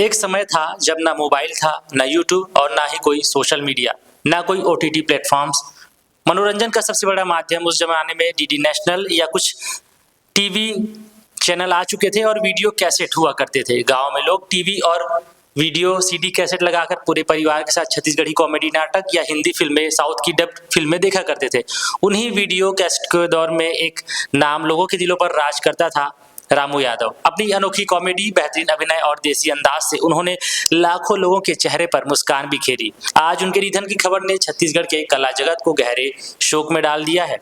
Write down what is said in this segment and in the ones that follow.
एक समय था जब ना मोबाइल था, ना यूट्यूब और ना ही कोई सोशल मीडिया, ना कोई ओटीटी प्लेटफॉर्म्स। मनोरंजन का सबसे बड़ा माध्यम उस जमाने में डीडी नेशनल या कुछ टीवी चैनल आ चुके थे और वीडियो कैसेट हुआ करते थे। गांव में लोग टीवी और वीडियो सीडी कैसेट लगाकर पूरे परिवार के साथ छत्तीसगढ़ी कॉमेडी नाटक या हिंदी फिल्में, साउथ की डब फिल्में देखा करते थे। उन्हीं वीडियो कैसेट के दौर में एक नाम लोगों के दिलों पर राज करता था, रामू यादव। अपनी अनोखी कॉमेडी, बेहतरीन अभिनय और देसी अंदाज से उन्होंने लाखों लोगों के चेहरे पर मुस्कान बिखेरी। आज उनके निधन की खबर ने छत्तीसगढ़ के कला जगत को गहरे शोक में डाल दिया है।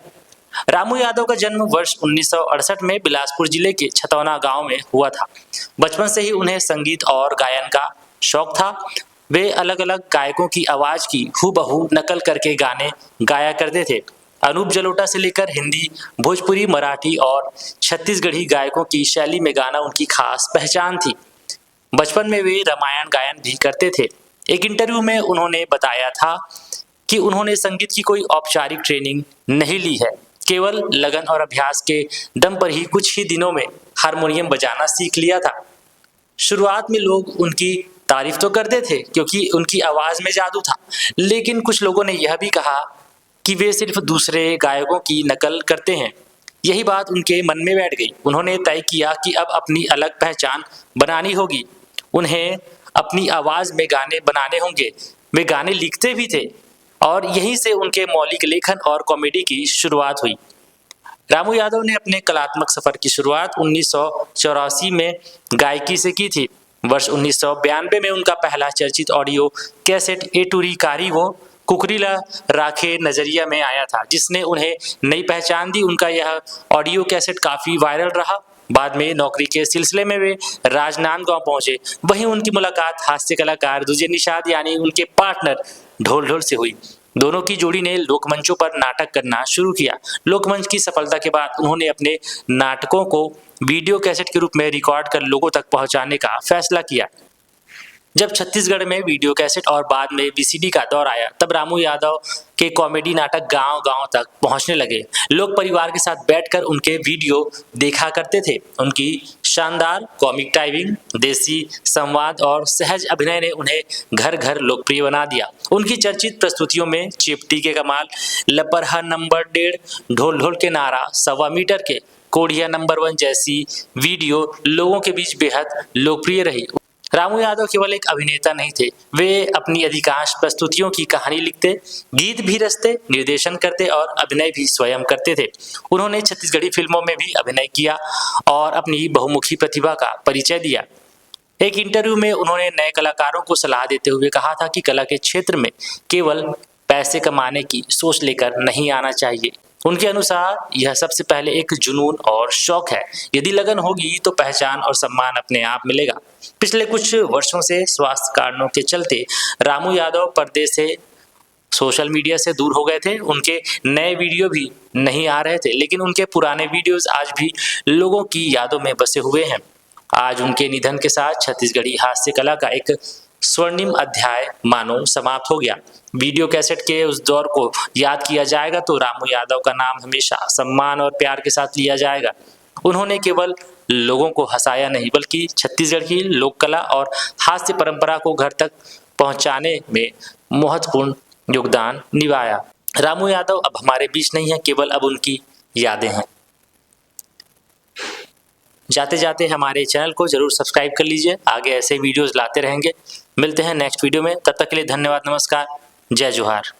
रामू यादव का जन्म वर्ष 1968 में बिलासपुर जिले के छतौना गांव में हुआ था। बचपन से ही उन्हें संगीत और गायन का शौक था। वे अलग अलग गायकों की आवाज की हूबहू नकल करके गाने गाया करते थे। अनूप जलोटा से लेकर हिंदी, भोजपुरी, मराठी और छत्तीसगढ़ी गायकों की शैली में गाना उनकी खास पहचान थी। बचपन में वे रामायण गायन भी करते थे। एक इंटरव्यू में उन्होंने बताया था कि उन्होंने संगीत की कोई औपचारिक ट्रेनिंग नहीं ली है, केवल लगन और अभ्यास के दम पर ही कुछ ही दिनों में हारमोनियम बजाना सीख लिया था। शुरुआत में लोग उनकी तारीफ तो करते थे क्योंकि उनकी आवाज में जादू था, लेकिन कुछ लोगों ने यह भी कहा कि वे सिर्फ दूसरे गायकों की नकल करते हैं। यही बात उनके मन में बैठ गई। उन्होंने तय किया कि अब अपनी अलग पहचान बनानी होगी। उन्हें अपनी आवाज में गाने बनाने होंगे। वे गाने लिखते भी थे और यहीं से उनके मौलिक लेखन और कॉमेडी की शुरुआत हुई। रामू यादव ने अपने कलात्मक सफर की शुरुआत 1984 में गायकी से की थी। वर्ष 1992 में उनका पहला चर्चित ऑडियो कैसेट ए टूरी कारी वो कुकरीला राखे नजरिया में आया था, जिसने उन्हें नई पहचान दी। उनका यह ऑडियो कैसेट काफी वायरल रहा। बाद में नौकरी के सिलसिले में वे राजनांदगांव पहुंचे। वहीं उनकी मुलाकात हास्य कलाकार दूजे निषाद यानी उनके पार्टनर ढोल ढोल से हुई। दोनों की जोड़ी ने लोकमंचों पर नाटक करना शुरू किया। लोकमंच की सफलता के बाद उन्होंने अपने नाटकों को वीडियो कैसेट के रूप में रिकॉर्ड कर लोगों तक पहुंचाने का फैसला किया। जब छत्तीसगढ़ में वीडियो कैसेट और बाद में वीसीडी का दौर आया, तब रामू यादव के कॉमेडी नाटक गांव-गांव तक पहुंचने लगे। लोग परिवार के साथ बैठकर उनके वीडियो देखा करते थे। उनकी शानदार कॉमिक टाइमिंग, देसी संवाद और सहज अभिनय ने उन्हें घर-घर लोकप्रिय बना दिया। उनकी चर्चित प्रस्तुतियों में चिपटी के कमाल, लपरहा नंबर 1.5, ढोल ढोल के नारा, 1.25 मीटर के कोढ़िया नंबर 1 जैसी वीडियो लोगों के बीच बेहद लोकप्रिय रही। रामू यादव केवल एक अभिनेता नहीं थे, वे अपनी अधिकांश प्रस्तुतियों की कहानी लिखते, गीत भी रचते, निर्देशन करते और अभिनय भी स्वयं करते थे। उन्होंने छत्तीसगढ़ी फिल्मों में भी अभिनय किया और अपनी बहुमुखी प्रतिभा का परिचय दिया। एक इंटरव्यू में उन्होंने नए कलाकारों को सलाह देते हुए कहा था कि कला के क्षेत्र में केवल पैसे कमाने की सोच लेकर नहीं आना चाहिए। उनके अनुसार यह सबसे पहले एक जुनून और शौक है। यदि लगन होगी तो पहचान और सम्मान अपने आप मिलेगा। पिछले कुछ वर्षों से स्वास्थ्य कारणों के चलते रामू यादव पर्दे से, सोशल मीडिया से दूर हो गए थे। उनके नए वीडियो भी नहीं आ रहे थे, लेकिन उनके पुराने वीडियोस आज भी लोगों की यादों में बसे हुए हैं। आज उनके निधन के साथ छत्तीसगढ़ी हास्य कला का एक स्वर्णिम अध्याय मानो समाप्त हो गया। वीडियो कैसेट के उस दौर को याद किया जाएगा तो रामू यादव का नाम हमेशा सम्मान और प्यार के साथ लिया जाएगा। उन्होंने केवल लोगों को हंसाया नहीं, बल्कि छत्तीसगढ़ की लोक कला और हास्य परंपरा को घर तक पहुंचाने में महत्वपूर्ण योगदान निभाया। रामू यादव अब हमारे बीच नहीं है, केवल अब उनकी यादें हैं। जाते जाते हमारे चैनल को जरूर सब्सक्राइब कर लीजिए। आगे ऐसे वीडियोस लाते रहेंगे। मिलते हैं नेक्स्ट वीडियो में, तब तक के लिए धन्यवाद, नमस्कार, जय जोहार।